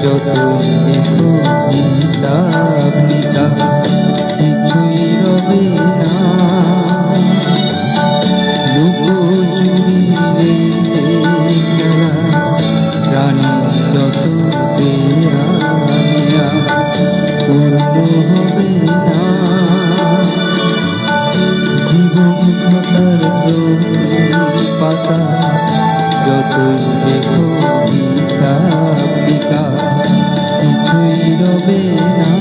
যতই দেখো হিসাব নিকাশ কিছুই রবে না। লুকোচুরি রেখে খেলা প্রাণী যত দেয়া নেয়া পূর্ণ হবে না। জীবন খাতার প্রতি পাতা যতই দেখো হিসাব নিকাশ কিছুই রবে না।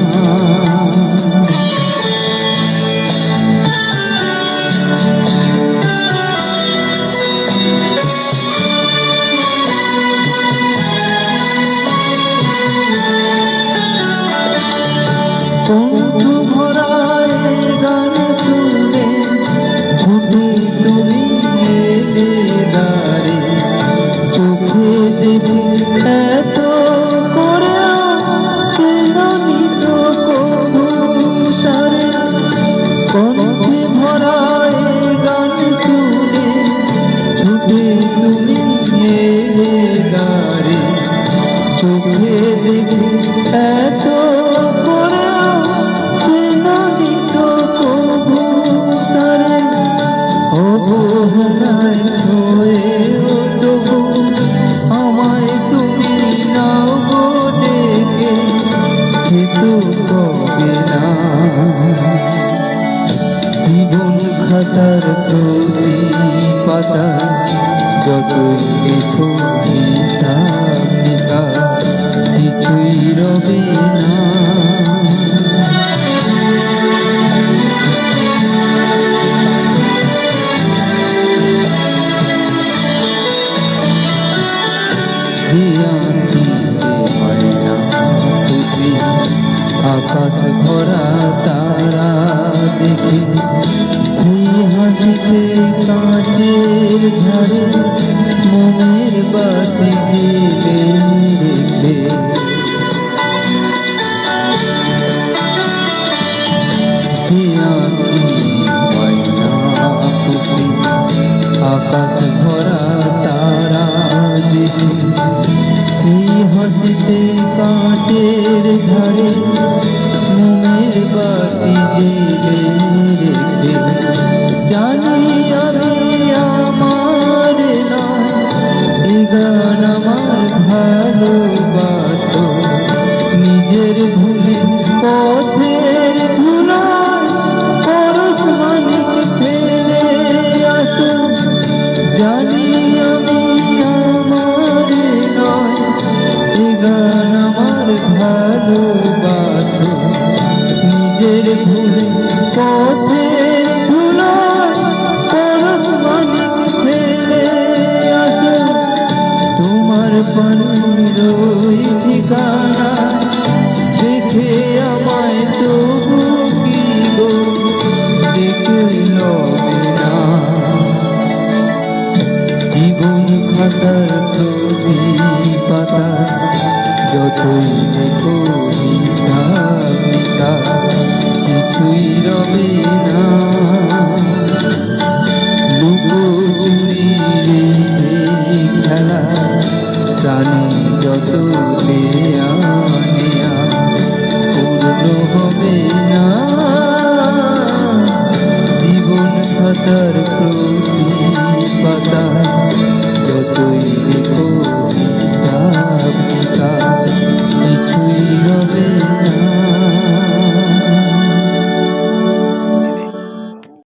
কণ্ঠ ভরা গান শুনে ছুটে তুমি এলে দ্বারে, চোখে দেখে এত করেও চেনানি তো কবু তারে। কণ্ঠে ভরা গান শুনে ছুটে তুমি এলে দ্বারে, চোখে দেখে এত অবহেলায় হয়েও তবু আমায় তুমি নাও গো ডেকে, সে তো কবে না। জীবন খাতার প্রতি পাতা যতই দেখো হিসাব নিকাশ কিছুই রবে না। হয় না খুশি আকাশ ভরা তারা দেখে, সেই হাসিতে কাঁচের ঝাড়ে মনের বাতি জেলে রেখে। যে আঁকি হয় না খুশি আকাশ ভরা তারা দেখে, সেই হাসিতে কাঁচের ঝাড়ে মোমের বাতি জেলে রেখে। জানি আমি আমার নয় এ গান আমার ভালোবাসো, নিজের ভুলে পথের ধুলায় পরশ মানিক ফেলে আসো। জানি আমি আমার নয় এ গান আমার ভালোবাসো, নিজের ভুলে পথের ধুলায় পরশ মানিক ফেলে আসো। তোমার পানির ওই ঠিকানা দেখে আমায় তবু কি গো দেখে লবে না। জীবন খাতার প্রতি পাতা যতই দেখো হিসাব নিকাশ কিছুই রবে না। লুকোচুরি রেখে খেলা প্রাণী যত দেয়া নেয়া পূর্ণ হবে না। জীবন খাতার প্রতি